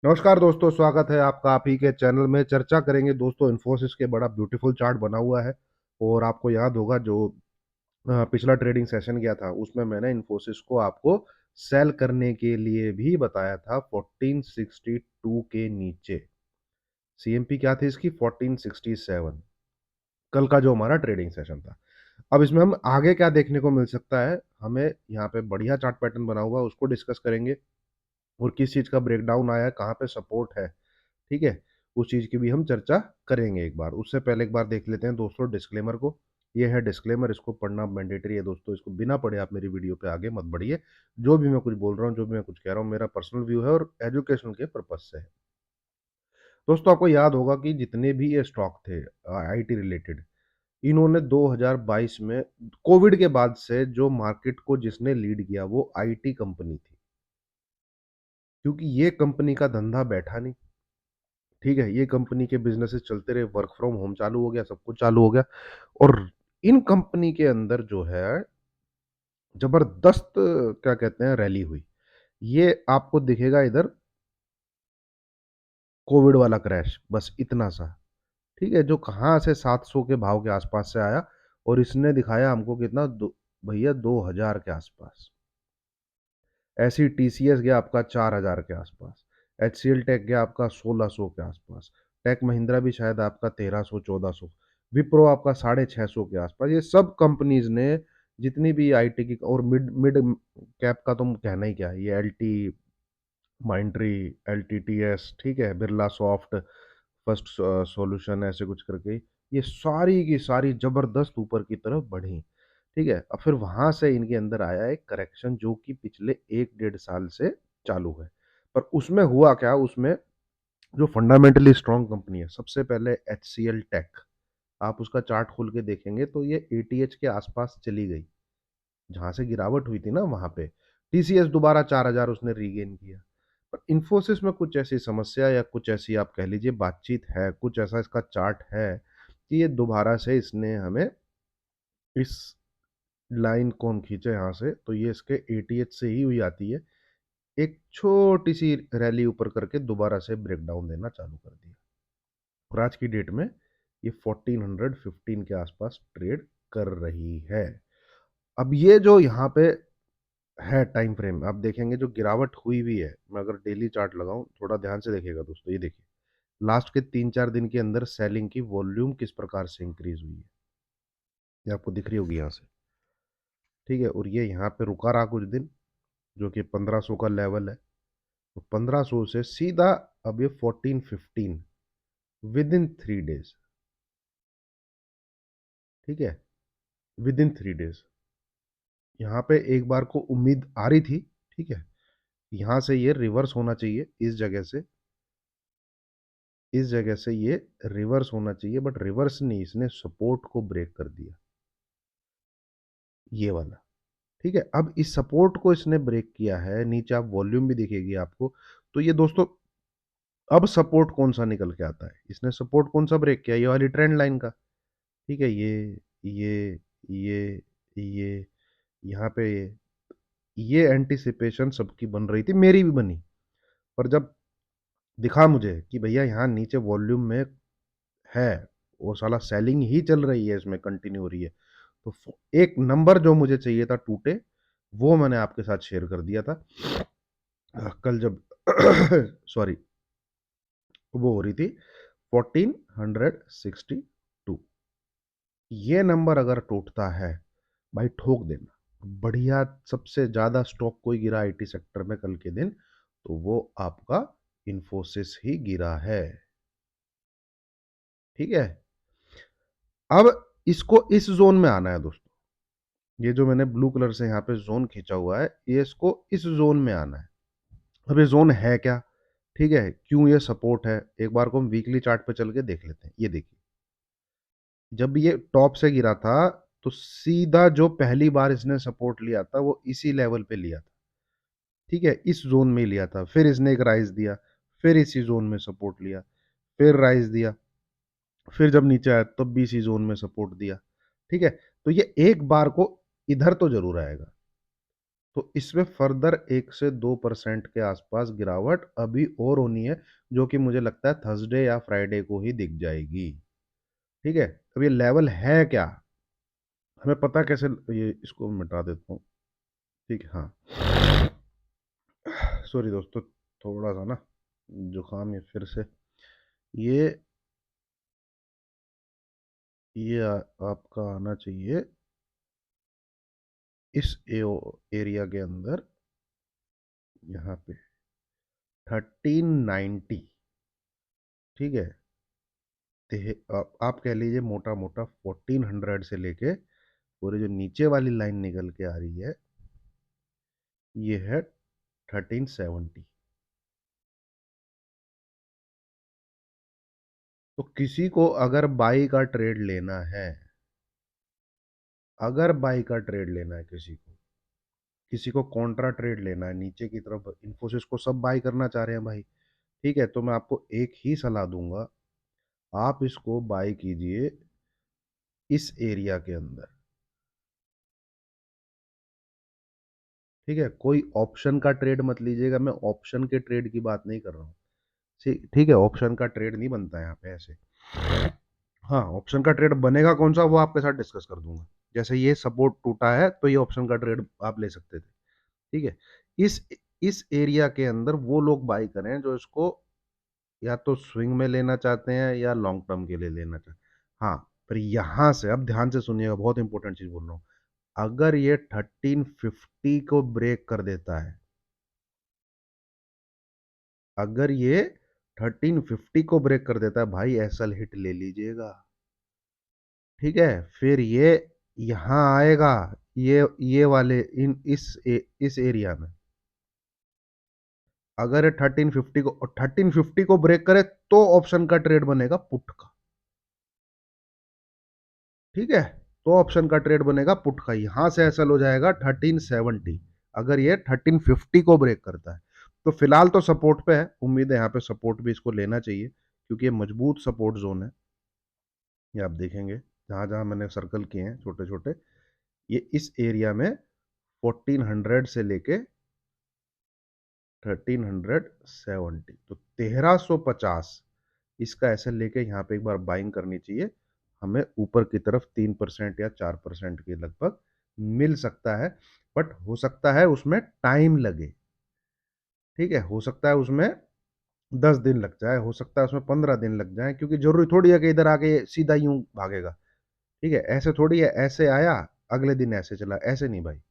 नमस्कार दोस्तों, स्वागत है आपका आप ही के चैनल में। चर्चा करेंगे दोस्तों इन्फोसिस के बड़ा ब्यूटीफुल चार्ट बना हुआ है। और आपको याद होगा जो पिछला ट्रेडिंग सेशन गया था उसमें मैंने इन्फोसिस को आपको सेल करने के लिए भी बताया था 1462 के नीचे। सीएमपी क्या थी इसकी? 1467। कल का जो हमारा ट्रेडिंग सेशन था। अब इसमें हम आगे क्या देखने को मिल सकता है, हमें यहाँ पे बढ़िया चार्ट पैटर्न बना हुआ है, उसको डिस्कस करेंगे। और किस चीज़ का ब्रेकडाउन आया है, कहाँ पे सपोर्ट है, ठीक है, उस चीज़ की भी हम चर्चा करेंगे। एक बार उससे पहले एक बार देख लेते हैं दोस्तों डिस्क्लेमर को। ये है डिस्क्लेमर, इसको पढ़ना मैंडेटरी है दोस्तों। इसको बिना पढ़े आप मेरी वीडियो पे आगे मत बढ़िए। जो भी मैं कुछ बोल रहा हूँ, जो भी मैं कुछ कह रहा हूँ, मेरा पर्सनल व्यू है और एजुकेशनल के पर्पज से है। दोस्तों आपको याद होगा कि जितने भी ये स्टॉक थे आईटी रिलेटेड, इन्होंने 2022 में कोविड के बाद से जो मार्केट को जिसने लीड किया वो आईटी कंपनी थी। क्योंकि ये कंपनी का धंधा बैठा नहीं, ठीक है, ये कंपनी के बिजनेसेस चलते रहे, वर्क फ्रॉम होम चालू हो गया, सब कुछ चालू हो गया। और इन कंपनी के अंदर जो है जबरदस्त क्या कहते हैं रैली हुई। ये आपको दिखेगा इधर कोविड वाला क्रैश, बस इतना सा, ठीक है, जो कहाँ से 700 के भाव के आसपास से आया और इसने दिखाया हमको कितना भैया 2000 के आसपास। ऐसी टीसीएस गया आपका 4000 के आसपास, एचसीएल टेक गया आपका 1600 के आसपास, टेक महिंद्रा भी शायद आपका 1300 1400, विप्रो आपका 650 के आसपास। ये सब कंपनीज ने जितनी भी आईटी की और मिड मिड कैप का तुम कहना ही क्या है, ये एलटी माइंट्री, एलटीटीएस, ठीक है, बिरला सॉफ्ट, फर्स्ट सॉल्यूशन, ऐसे कुछ करके ये सारी की सारी जबरदस्त ऊपर की तरफ बढ़ी। ठीक है, अब फिर वहां से इनके अंदर आया एक करेक्शन जो कि पिछले 1 डेढ़ साल से चालू है। पर उसमें हुआ क्या, उसमें जो फंडामेंटली स्ट्रांग कंपनी है, सबसे पहले एच सी एल टेक, आप उसका चार्ट खोल के देखेंगे तो ये एटीएच के आसपास चली गई, जहां से गिरावट हुई थी ना वहां पे। टीसीएस दोबारा 4000 उसने रीगेन किया। पर इन्फोसिस में कुछ ऐसी समस्या या कुछ ऐसी आप कह लीजिए बातचीत है, कुछ ऐसा इसका चार्ट है कि ये दोबारा से इसने हमें इस लाइन कौन खींचे यहाँ से, तो ये इसके एटीएच से ही हुई आती है। एक छोटी सी रैली ऊपर करके दोबारा से ब्रेकडाउन देना चालू कर दिया और आज की डेट में ये 1415 के आसपास ट्रेड कर रही है। अब ये जो यहाँ पे है टाइम फ्रेम आप देखेंगे, जो गिरावट हुई भी है, मैं अगर डेली चार्ट लगाऊं थोड़ा ध्यान से देखिएगा दोस्तों, ये देखिए लास्ट के 3 4 दिन के अंदर सेलिंग की वॉल्यूम किस प्रकार से इंक्रीज हुई है, ये आपको दिख रही होगी यहाँ से, ठीक है। और ये यहाँ पे रुका रहा कुछ दिन, जो कि 1500 का लेवल है। तो 1500 से सीधा अब ये 1415 विद इन 3 डेज, ठीक है, विद इन 3 डेज यहाँ पे एक बार को उम्मीद आ रही थी, ठीक है, यहाँ से ये रिवर्स होना चाहिए, इस जगह से, इस जगह से ये रिवर्स होना चाहिए, बट रिवर्स नहीं, इसने सपोर्ट को ब्रेक कर दिया, ये वाला, ठीक है। अब इस सपोर्ट को इसने ब्रेक किया है, नीचे आप वॉल्यूम भी दिखेगी आपको। तो ये दोस्तों अब सपोर्ट कौन सा निकल के आता है, इसने सपोर्ट कौन सा ब्रेक किया, ये वाली ट्रेंड लाइन का, ठीक है, ये ये यहाँ पे ये एंटिसिपेशन सबकी बन रही थी, मेरी भी बनी। पर जब दिखा मुझे कि भैया यहाँ नीचे वॉल्यूम में है और साला सेलिंग ही चल रही है, इसमें कंटिन्यू हो रही है, तो एक नंबर जो मुझे चाहिए था टूटे, वो मैंने आपके साथ शेयर कर दिया था कल जब सॉरी वो हो रही थी 1462। ये नंबर अगर टूटता है, भाई ठोक देना बढ़िया। सबसे ज्यादा स्टॉक कोई गिरा आईटी सेक्टर में कल के दिन, तो वो आपका इन्फोसिस ही गिरा है, ठीक है। अब इसको इस जोन में आना है दोस्तों, ये जो मैंने ब्लू कलर से यहाँ पे जोन खींचा हुआ है, ये इसको इस जोन में आना है। अब ये जोन है क्या, ठीक है, क्यों ये सपोर्ट है, एक बार को हम वीकली चार्ट पे चल के देख लेते हैं। ये देखिए, जब ये टॉप से गिरा था तो सीधा जो पहली बार इसने सपोर्ट लिया था वो इसी लेवल पे लिया था, ठीक है, इस जोन में लिया था। फिर इसने एक राइज दिया, फिर इसी जोन में सपोर्ट लिया, फिर राइज दिया, फिर जब नीचे आया तब भी इसी जोन में सपोर्ट दिया, ठीक है। तो ये एक बार को इधर तो जरूर आएगा, तो इसमें फर्दर 1 से 2% के आसपास गिरावट अभी और होनी है, जो कि मुझे लगता है थर्सडे या फ्राइडे को ही दिख जाएगी। ठीक है, अब ये लेवल है क्या, हमें पता कैसे, ये इसको मिटा देता हूँ। ठीक है, हाँ, सॉरी दोस्तों, थोड़ा सा ना जुकाम है फिर से। ये ये आपका आना चाहिए इस एरिया के अंदर, यहाँ पे 1390। ठीक है, आप कह लीजिए मोटा मोटा 1400 से लेके पूरे जो नीचे वाली लाइन निकल के आ रही है, ये है 1370। तो किसी को अगर बाई का ट्रेड लेना है, अगर बाई का ट्रेड लेना है किसी को कॉन्ट्रा ट्रेड लेना है नीचे की तरफ, इन्फोसिस को सब बाई करना चाह रहे हैं भाई। ठीक है, तो मैं आपको एक ही सलाह दूंगा, आप इसको बाई कीजिए इस एरिया के अंदर। ठीक है, कोई ऑप्शन का ट्रेड मत लीजिएगा, मैं ऑप्शन के ट्रेड की बात नहीं कर रहा हूँ। ठीक है, ऑप्शन का ट्रेड नहीं बनता है यहाँ पे ऐसे। हाँ, ऑप्शन का ट्रेड बनेगा कौन सा, वो आपके साथ डिस्कस कर दूंगा। जैसे ये सपोर्ट टूटा है तो ये ऑप्शन का ट्रेड आप ले सकते थे। ठीक है, इस इस एरिया के अंदर वो लोग बाई करें जो इसको या तो स्विंग में लेना चाहते हैं या लॉन्ग टर्म के लिए लेना चाहते हैं। हाँ, पर यहां से अब ध्यान से सुनिएगा, बहुत इंपॉर्टेंट चीज बोल रहा हूँ। अगर ये 1350 को ब्रेक कर देता है, अगर ये 1350 को ब्रेक कर देता है भाई, एसएल हिट ले लीजिएगा। ठीक है, फिर ये यहां आएगा, ये वाले इस एरिया में, अगर ये 1350 को ब्रेक करे तो ऑप्शन का ट्रेड बनेगा पुट का। ठीक है, तो ऑप्शन का ट्रेड बनेगा पुट का, यहां से एसएल हो जाएगा 1370, अगर ये 1350 को ब्रेक करता है। तो फिलहाल तो सपोर्ट पे है, उम्मीद है यहाँ पे सपोर्ट भी इसको लेना चाहिए, क्योंकि ये मजबूत सपोर्ट जोन है। ये आप देखेंगे जहां जहां मैंने सर्कल किए हैं छोटे छोटे, ये इस एरिया में 1400 से लेके 1370, तो 1350 इसका ऐसे लेके यहाँ पे एक बार बाइंग करनी चाहिए। हमें ऊपर की तरफ 3% या 4% के लगभग मिल सकता है, बट हो सकता है उसमें टाइम लगे। ठीक है, हो सकता है उसमें 10 दिन लग जाए, हो सकता है उसमें 15 दिन लग जाए, क्योंकि जरूरी थोड़ी है कि इधर आके सीधा यूं भागेगा। ठीक है, ऐसे थोड़ी है, ऐसे आया अगले दिन ऐसे चला, ऐसे नहीं भाई।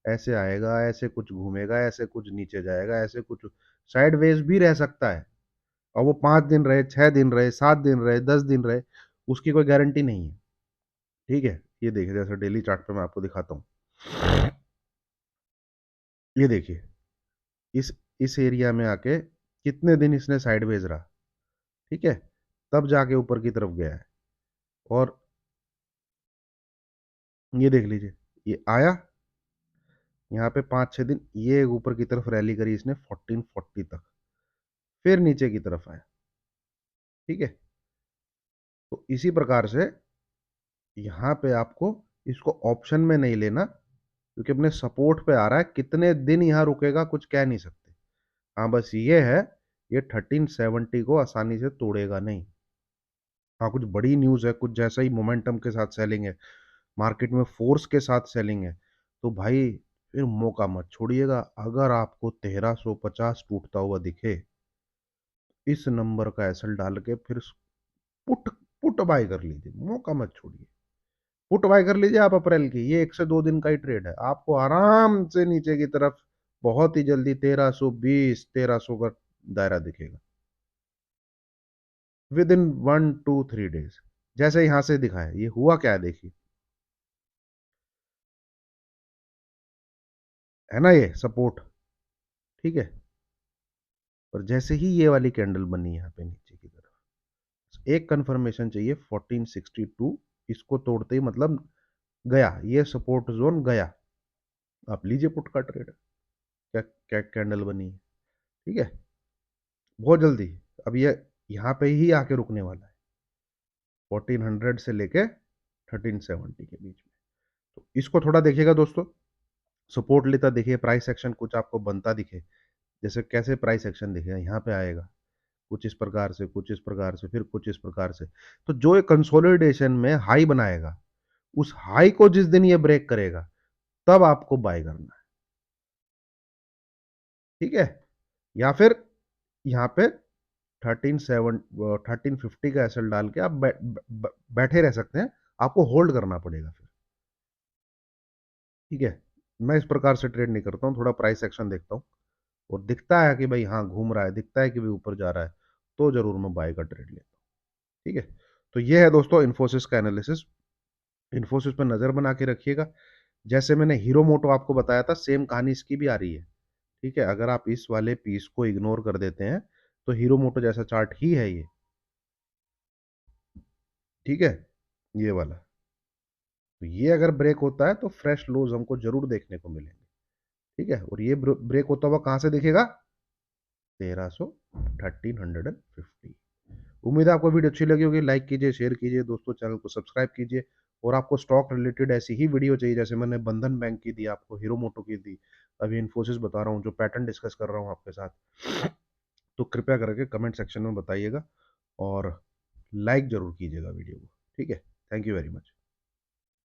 ऐसे आएगा, ऐसे कुछ घूमेगा, ऐसे कुछ नीचे जाएगा, ऐसे कुछ साइड वेज भी रह सकता है। और वो 5 दिन रहे, 6 दिन रहे, 7 दिन रहे, 10 दिन रहे, उसकी कोई गारंटी नहीं है। ठीक है, ये देखिए जैसे डेली चार्ट पे मैं आपको दिखाता हूँ, ये देखिए इस एरिया में आके कितने दिन इसने साइडवेज रहा। ठीक है, तब जाके ऊपर की तरफ गया है। और ये देख लीजिए, ये आया यहाँ पे 5-6 दिन, ये ऊपर की तरफ रैली करी इसने 1440 तक, फिर नीचे की तरफ आया। ठीक है, तो इसी प्रकार से यहाँ पे आपको इसको ऑप्शन में नहीं लेना, क्योंकि अपने सपोर्ट पे आ रहा है, कितने दिन यहाँ रुकेगा कुछ कह नहीं सकते। हाँ, बस ये है, ये 1370 को आसानी से तोड़ेगा नहीं। हाँ, कुछ बड़ी न्यूज़ है, कुछ जैसा ही मोमेंटम के साथ सेलिंग है, मार्केट में फोर्स के साथ सेलिंग है, तो भाई फिर मौका मत छोड़िएगा। अगर आपको 1350 टूटता हुआ दिखे, इस नंबर का एसएल डाल के फिर पुट पुट बाय कर लीजिए, मौका मत छोड़िए। पुट बाय कर लीजिए आप अप्रैल की, ये 1 से 2 दिन का ही ट्रेड है, आपको आराम से नीचे की तरफ बहुत ही जल्दी 1320 1300 का दायरा दिखेगा विद इन 1 2 3 डेज। जैसे यहां से दिखा है, ये हुआ क्या है देखिए, है ना ये सपोर्ट। ठीक है, और जैसे ही ये वाली कैंडल बनी यहाँ पे नीचे की तरफ, एक कंफर्मेशन चाहिए 1462, इसको तोड़ते ही मतलब गया, ये सपोर्ट जोन गया, आप लीजिए पुट का ट्रेड। क्या क्या कैंडल बनी है। ठीक है, बहुत जल्दी, अब ये यहाँ पे ही आके रुकने वाला है 1400 से लेके 1370 के बीच में। तो इसको थोड़ा देखिएगा दोस्तों, सपोर्ट लेता दिखे, प्राइस एक्शन कुछ आपको बनता दिखे, जैसे कैसे प्राइस एक्शन दिखेगा, यहाँ पे आएगा कुछ इस प्रकार से, कुछ इस प्रकार से, फिर कुछ इस प्रकार से। तो जो ये कंसोलिडेशन में हाई बनाएगा, उस हाई को जिस दिन ये ब्रेक करेगा, तब आपको बाय करना है। ठीक है, या फिर यहाँ पे 1350 का एसएल डाल के आप बैठे रह सकते हैं, आपको होल्ड करना पड़ेगा फिर। ठीक है, मैं इस प्रकार से ट्रेड नहीं करता हूँ, थोड़ा प्राइस एक्शन देखता हूँ, और दिखता है कि भाई हाँ घूम रहा है, दिखता है कि भाई ऊपर जा रहा है, तो जरूर मैं बाय का ट्रेड लेता हूँ। ठीक है, तो ये है दोस्तों इन्फोसिस का एनालिसिस। इन्फोसिस पर नजर बना के रखिएगा। जैसे मैंने हीरो मोटो आपको बताया था, सेम कहानी इसकी भी आ रही है। ठीक है, अगर आप इस वाले पीस को इग्नोर कर देते हैं, तो हीरो मोटो जैसा चार्ट ही है ये। ठीक है, ये वाला, तो ये अगर ब्रेक होता है तो फ्रेश लोज हमको जरूर देखने को मिलेंगे। ठीक है, और ये ब्रेक होता हुआ कहां से दिखेगा? 1300, 1350। उम्मीद है आपको वीडियो अच्छी लगी होगी। लाइक कीजिए, शेयर कीजिए दोस्तों, चैनल को सब्सक्राइब कीजिए। और आपको स्टॉक रिलेटेड ऐसी ही वीडियो चाहिए, जैसे मैंने बंधन बैंक की दी, आपको हीरो मोटो की दी, अभी इन्फोसिस बता रहा हूँ, जो पैटर्न डिस्कस कर रहा हूँ आपके साथ, तो कृपया करके कमेंट सेक्शन में बताइएगा, और लाइक जरूर कीजिएगा वीडियो को। ठीक है, थैंक यू वेरी मच।